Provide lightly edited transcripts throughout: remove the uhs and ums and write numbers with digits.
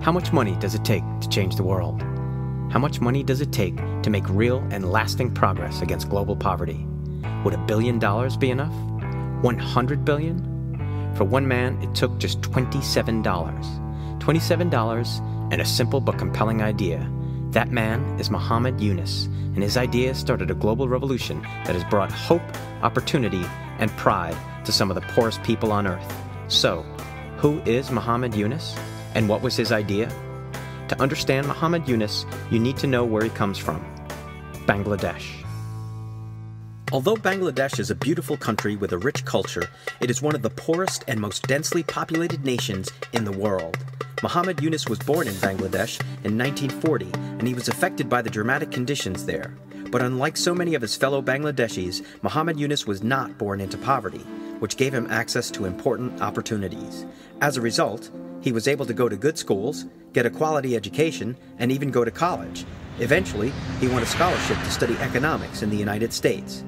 How much money does it take to change the world? How much money does it take to make real and lasting progress against global poverty? Would $1 billion be enough? 100 billion? For one man, it took just $27. $27 and a simple but compelling idea. That man is Muhammad Yunus, and his idea started a global revolution that has brought hope, opportunity, and pride to some of the poorest people on earth. So, who is Muhammad Yunus, and what was his idea? To understand Muhammad Yunus, you need to know where he comes from: Bangladesh. Although Bangladesh is a beautiful country with a rich culture, it is one of the poorest and most densely populated nations in the world. Muhammad Yunus was born in Bangladesh in 1940, and he was affected by the dramatic conditions there. But unlike so many of his fellow Bangladeshis, Muhammad Yunus was not born into poverty, which gave him access to important opportunities. As a result, he was able to go to good schools, get a quality education, and even go to college. Eventually, he won a scholarship to study economics in the United States.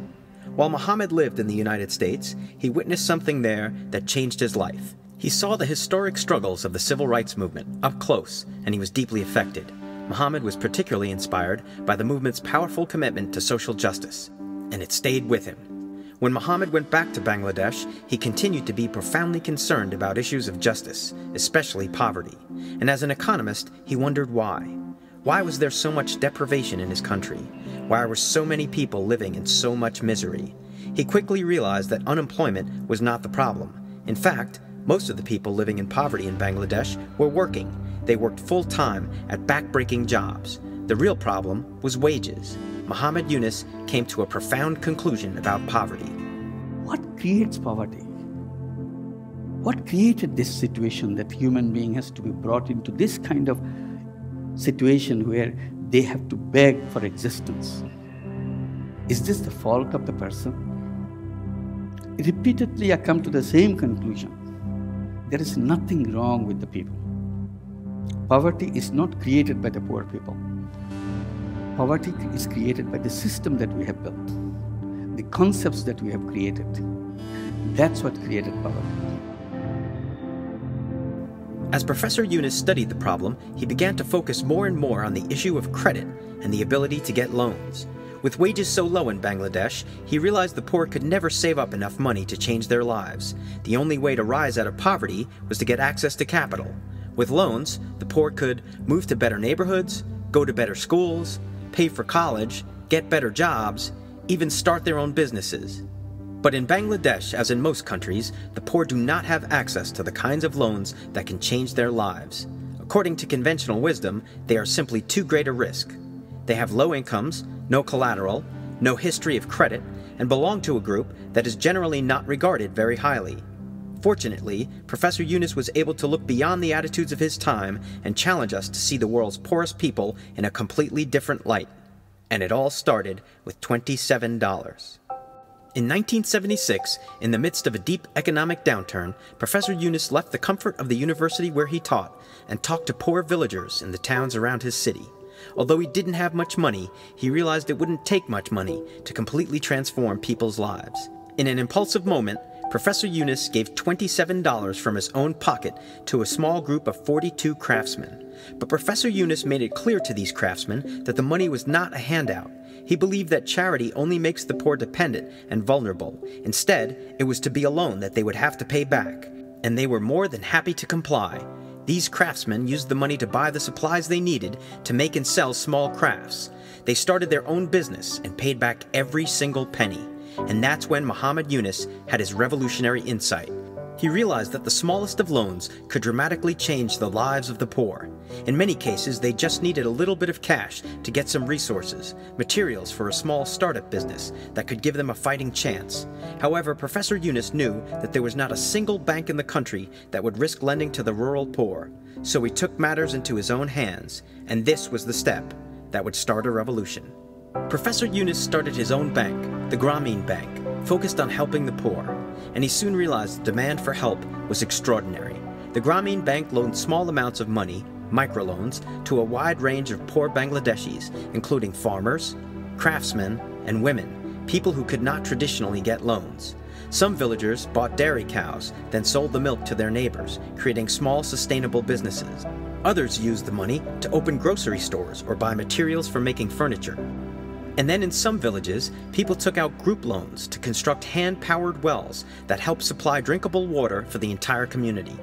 While Muhammad lived in the United States, he witnessed something there that changed his life. He saw the historic struggles of the civil rights movement up close, and he was deeply affected. Muhammad was particularly inspired by the movement's powerful commitment to social justice, and it stayed with him. When Muhammad went back to Bangladesh, he continued to be profoundly concerned about issues of justice, especially poverty. And as an economist, he wondered why. Why was there so much deprivation in his country? Why were so many people living in so much misery? He quickly realized that unemployment was not the problem. In fact, most of the people living in poverty in Bangladesh were working. They worked full-time at back-breaking jobs. The real problem was wages. Muhammad Yunus came to a profound conclusion about poverty. What creates poverty? What created this situation that human being has to be brought into this kind of situation where they have to beg for existence? Is this the fault of the person? Repeatedly I come to the same conclusion. There is nothing wrong with the people. Poverty is not created by the poor people. Poverty is created by the system that we have built, the concepts that we have created. That's what created poverty. As Professor Yunus studied the problem, he began to focus more and more on the issue of credit and the ability to get loans. With wages so low in Bangladesh, he realized the poor could never save up enough money to change their lives. The only way to rise out of poverty was to get access to capital. With loans, the poor could move to better neighborhoods, go to better schools, pay for college, get better jobs, even start their own businesses. But in Bangladesh, as in most countries, the poor do not have access to the kinds of loans that can change their lives. According to conventional wisdom, they are simply too great a risk. They have low incomes, no collateral, no history of credit, and belong to a group that is generally not regarded very highly. Fortunately, Professor Yunus was able to look beyond the attitudes of his time and challenge us to see the world's poorest people in a completely different light. And it all started with $27. In 1976, in the midst of a deep economic downturn, Professor Yunus left the comfort of the university where he taught and talked to poor villagers in the towns around his city. Although he didn't have much money, he realized it wouldn't take much money to completely transform people's lives. In an impulsive moment, Professor Yunus gave $27 from his own pocket to a small group of 42 craftsmen. But Professor Yunus made it clear to these craftsmen that the money was not a handout. He believed that charity only makes the poor dependent and vulnerable. Instead, it was to be a loan that they would have to pay back. And they were more than happy to comply. These craftsmen used the money to buy the supplies they needed to make and sell small crafts. They started their own business and paid back every single penny. And that's when Muhammad Yunus had his revolutionary insight. He realized that the smallest of loans could dramatically change the lives of the poor. In many cases, they just needed a little bit of cash to get some resources, materials for a small startup business that could give them a fighting chance. However, Professor Yunus knew that there was not a single bank in the country that would risk lending to the rural poor. So he took matters into his own hands, and this was the step that would start a revolution. Professor Yunus started his own bank, the Grameen Bank, focused on helping the poor, and he soon realized the demand for help was extraordinary. The Grameen Bank loaned small amounts of money, microloans, to a wide range of poor Bangladeshis, including farmers, craftsmen, and women, people who could not traditionally get loans. Some villagers bought dairy cows, then sold the milk to their neighbors, creating small sustainable businesses. Others used the money to open grocery stores or buy materials for making furniture. And then in some villages, people took out group loans to construct hand-powered wells that helped supply drinkable water for the entire community.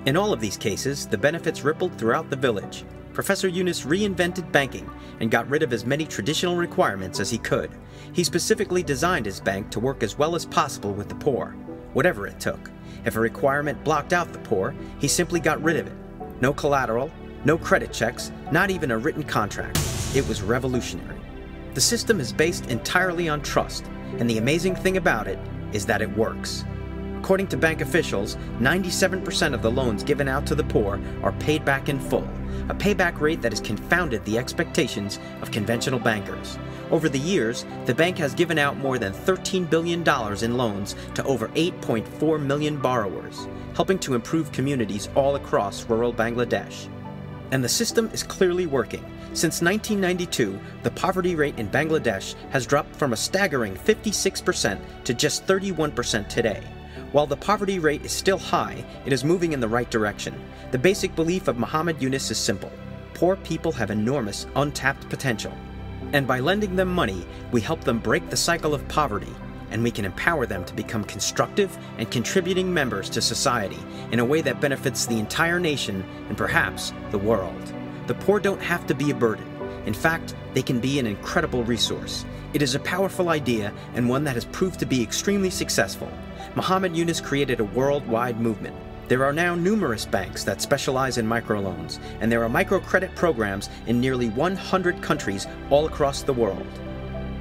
In all of these cases, the benefits rippled throughout the village. Professor Yunus reinvented banking and got rid of as many traditional requirements as he could. He specifically designed his bank to work as well as possible with the poor, whatever it took. If a requirement blocked out the poor, he simply got rid of it. No collateral, no credit checks, not even a written contract. It was revolutionary. The system is based entirely on trust, and the amazing thing about it is that it works. According to bank officials, 97% of the loans given out to the poor are paid back in full, a payback rate that has confounded the expectations of conventional bankers. Over the years, the bank has given out more than $13 billion in loans to over 8.4 million borrowers, helping to improve communities all across rural Bangladesh. And the system is clearly working. Since 1992, the poverty rate in Bangladesh has dropped from a staggering 56% to just 31% today. While the poverty rate is still high, it is moving in the right direction. The basic belief of Muhammad Yunus is simple. Poor people have enormous untapped potential. And by lending them money, we help them break the cycle of poverty, and we can empower them to become constructive and contributing members to society in a way that benefits the entire nation and perhaps the world. The poor don't have to be a burden. In fact, they can be an incredible resource. It is a powerful idea and one that has proved to be extremely successful. Muhammad Yunus created a worldwide movement. There are now numerous banks that specialize in microloans, and there are microcredit programs in nearly 100 countries all across the world.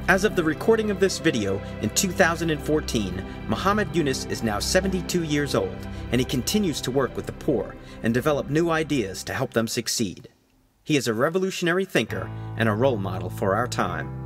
As of the recording of this video in 2014, Muhammad Yunus is now 72 years old, and he continues to work with the poor and develop new ideas to help them succeed. He is a revolutionary thinker and a role model for our time.